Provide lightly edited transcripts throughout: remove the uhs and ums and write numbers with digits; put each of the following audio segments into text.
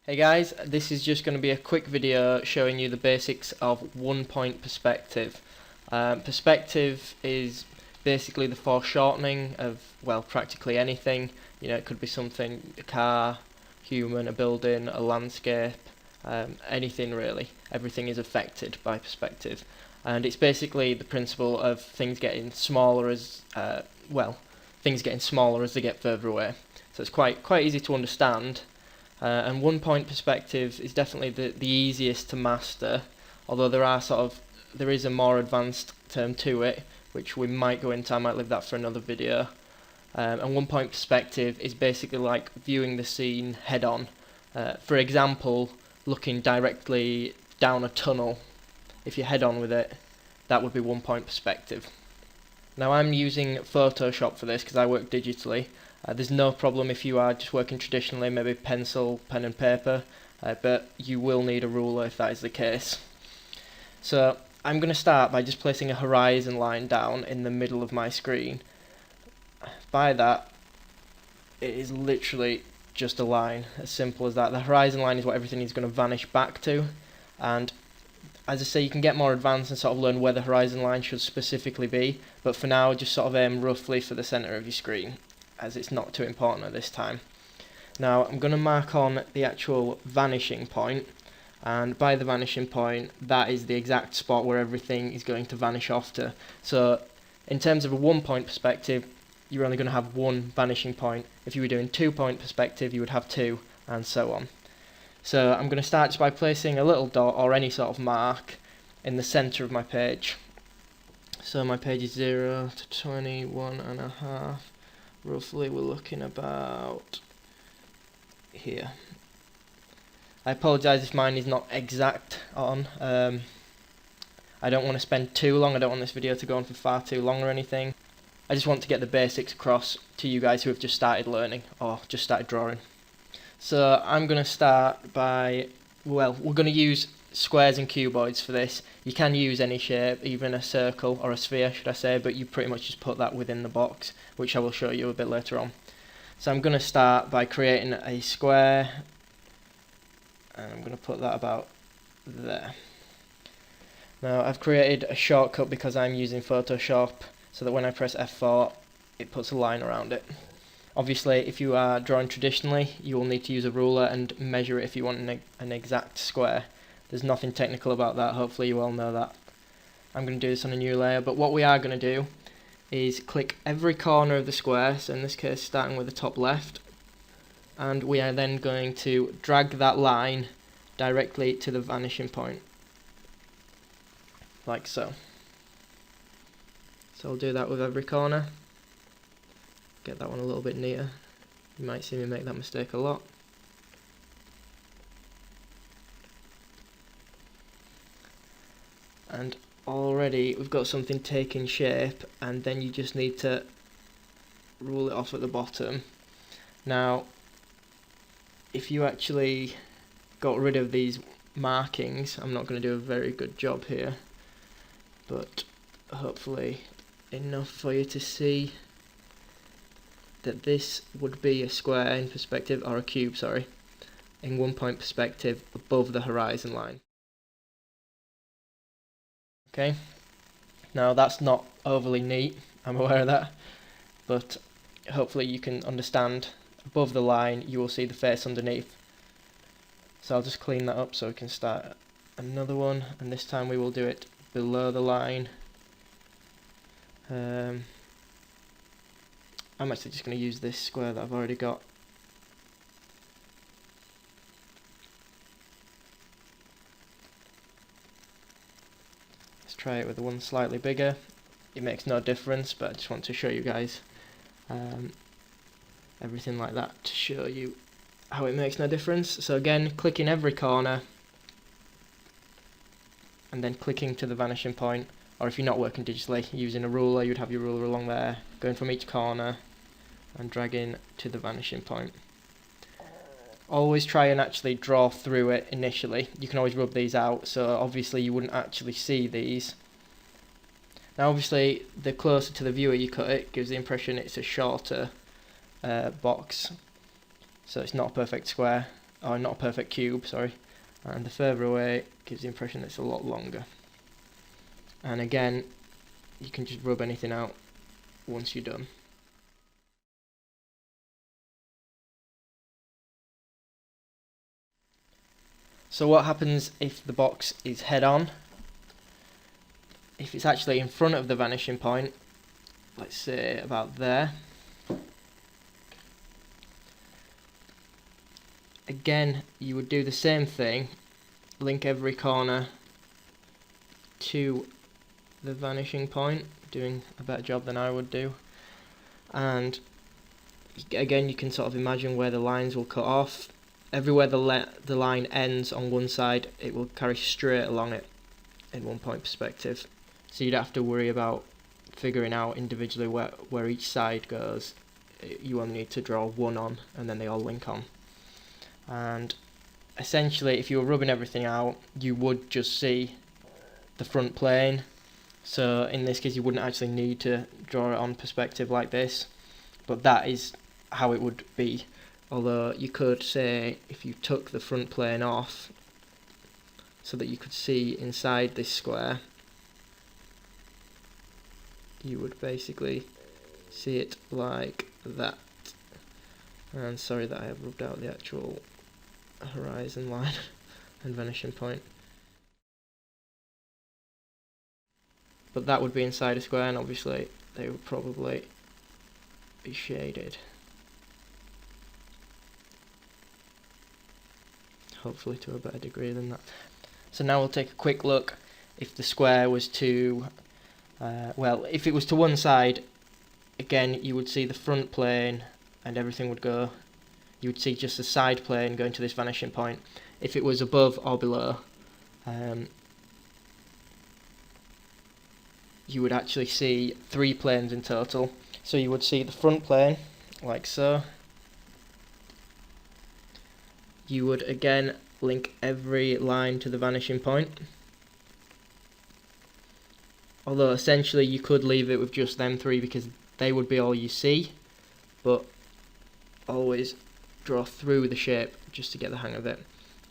Hey guys, this is just going to be a quick video showing you the basics of 1-point perspective. Perspective is basically the foreshortening of, well, practically anything. You know, it could be something, a car, human, a building, a landscape, anything really. Everything is affected by perspective. And it's basically the principle of things getting smaller as, things getting smaller as they get further away. So it's quite easy to understand. And 1-point perspective is definitely the easiest to master, although there is a more advanced term to it, which we might go into. I might leave that for another video. And 1-point perspective is basically like viewing the scene head on. For example, looking directly down a tunnel. If you're head on with it, that would be 1-point perspective. Now I'm using Photoshop for this because I work digitally. There's no problem if you are just working traditionally, maybe pencil, pen and paper, but you will need a ruler if that is the case. So I'm going to start by just placing a horizon line down in the middle of my screen. By that, it is literally just a line, as simple as that. The horizon line is what everything is going to vanish back to, and as I say, you can get more advanced and sort of learn where the horizon line should specifically be, but for now just sort of aim roughly for the centre of your screen, as it's not too important at this time. Now I'm going to mark on the actual vanishing point, and by the vanishing point, that is the exact spot where everything is going to vanish off to. So in terms of a 1-point perspective, you're only going to have one vanishing point. If you were doing 2-point perspective, you would have two, and so on. So I'm going to start just by placing a little dot or any sort of mark in the centre of my page. So my page is 0 to 21.5. Roughly we're looking about here. I apologise if mine is not exact on. I don't want to spend too long. I don't want this video to go on for far too long or anything. I just want to get the basics across to you guys who have just started learning or just started drawing. So I'm going to start by, we're going to use squares and cuboids for this. You can use any shape, even a circle or a sphere should I say, but you pretty much just put that within the box, which I will show you a bit later on. So I'm going to start by creating a square, and I'm going to put that about there. Now I've created a shortcut because I'm using Photoshop, so that when I press F4 it puts a line around it. Obviously, if you are drawing traditionally, you will need to use a ruler and measure it if you want an exact square. There's nothing technical about that, hopefully you all know that. I'm going to do this on a new layer, but what we are going to do is click every corner of the square, so in this case starting with the top left, and we are then going to drag that line directly to the vanishing point, like so. So I'll do that with every corner. Get that one a little bit neater. You might see me make that mistake a lot. And already we've got something taking shape, and then you just need to rule it off at the bottom. Now if you actually got rid of these markings, I'm not going to do a very good job here, but hopefully enough for you to see that this would be a square in perspective, or a cube, sorry, in 1-point perspective above the horizon line. Okay, now that's not overly neat, I'm aware of that, but hopefully you can understand. Above the line you will see the face underneath. So I'll just clean that up so we can start another one, and this time we will do it below the line. I'm actually just going to use this square that I've already got. Let's try it with the one slightly bigger. It makes no difference, but I just want to show you guys everything like that to show you how it makes no difference. So again, clicking every corner and then clicking to the vanishing point, or if you're not working digitally, using a ruler, you'd have your ruler along there, going from each corner and dragging to the vanishing point. Always try and actually draw through it initially. You can always rub these out, so obviously you wouldn't actually see these. Now obviously the closer to the viewer you cut it, gives the impression it's a shorter box, so it's not a perfect square. or not a perfect cube, sorry, and the further away gives the impression that it's a lot longer. And again, you can just rub anything out once you're done. So what happens if the box is head on? If it's actually in front of the vanishing point, let's say about there, again you would do the same thing, link every corner to the vanishing point, doing a better job than I would do, and again you can sort of imagine where the lines will cut off. Everywhere the line ends on one side, it will carry straight along it in 1 point perspective, so you don't have to worry about figuring out individually where each side goes. You only need to draw one on and then they all link on. And essentially if you were rubbing everything out, you would just see the front plane, so in this case you wouldn't actually need to draw it on perspective like this, but that is how it would be. Although you could say, if you took the front plane off so that you could see inside this square, you would basically see it like that. And sorry that I have rubbed out the actual horizon line and vanishing point. But that would be inside a square, and obviously they would probably be shaded. Hopefully to a better degree than that. So now we'll take a quick look if the square was to, well, if it was to one side, again you would see the front plane and everything would go, you would see just the side plane going to this vanishing point. If it was above or below, you would actually see 3 planes in total. So you would see the front plane, like so. You would again link every line to the vanishing point, although essentially you could leave it with just them 3 because they would be all you see, but always draw through the shape just to get the hang of it,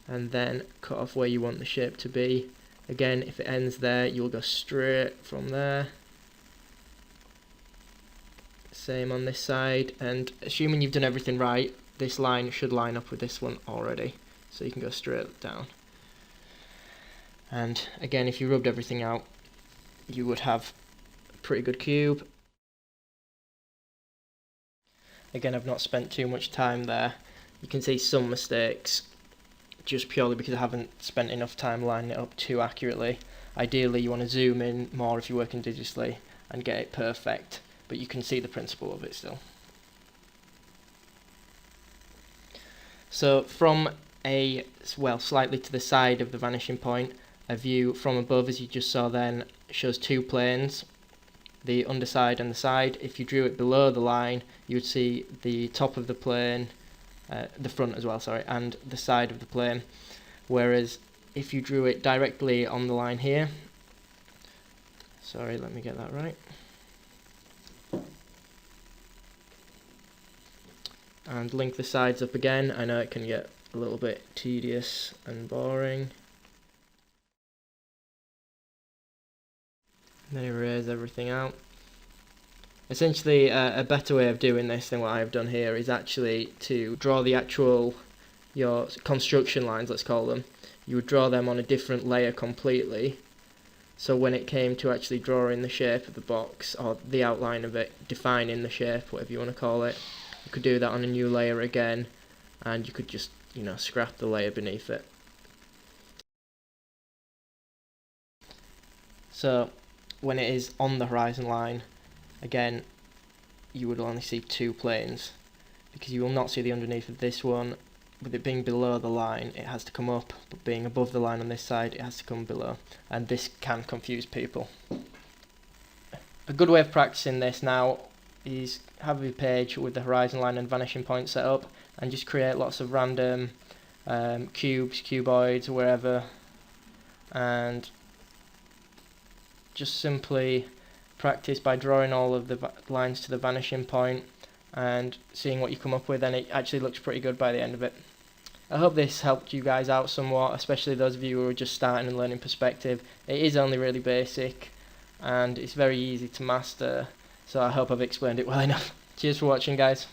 and then cut off where you want the shape to be. Again, if it ends there, you'll go straight from there. Same on this side, and assuming you've done everything right, this line should line up with this one already, so you can go straight down. And again, if you rubbed everything out, you would have a pretty good cube. Again, I've not spent too much time there. You can see some mistakes just purely because I haven't spent enough time lining it up too accurately. Ideally you want to zoom in more if you're working digitally and get it perfect, but you can see the principle of it still. So from a, well, slightly to the side of the vanishing point, a view from above, as you just saw then, shows 2 planes, the underside and the side. If you drew it below the line, you would see the top of the plane, the front as well, sorry, and the side of the plane. Whereas if you drew it directly on the line here, sorry, let me get that right. And link the sides up again. I know it can get a little bit tedious and boring. And then erase everything out. Essentially, a better way of doing this than what I've done here is actually to draw the actual, your construction lines, let's call them. You would draw them on a different layer completely. So when it came to actually drawing the shape of the box, or the outline of it, defining the shape, whatever you want to call it, you could do that on a new layer again, and you could just, you know, scrap the layer beneath it. So when it is on the horizon line, again, you would only see 2 planes, because you will not see the underneath of this one. With it being below the line, it has to come up, but being above the line on this side, it has to come below, and this can confuse people. A good way of practicing this now is have a page with the horizon line and vanishing point set up, and just create lots of random cubes, cuboids, wherever, and just simply practice by drawing all of the lines to the vanishing point and seeing what you come up with, and it actually looks pretty good by the end of it. I hope this helped you guys out somewhat, especially those of you who are just starting and learning perspective. It is only really basic and it's very easy to master, so I hope I've explained it well enough. Cheers for watching, guys.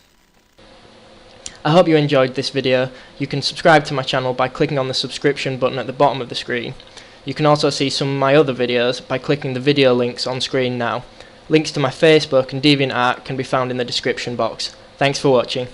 I hope you enjoyed this video. You can subscribe to my channel by clicking on the subscription button at the bottom of the screen. You can also see some of my other videos by clicking the video links on screen now. Links to my Facebook and DeviantArt can be found in the description box. Thanks for watching.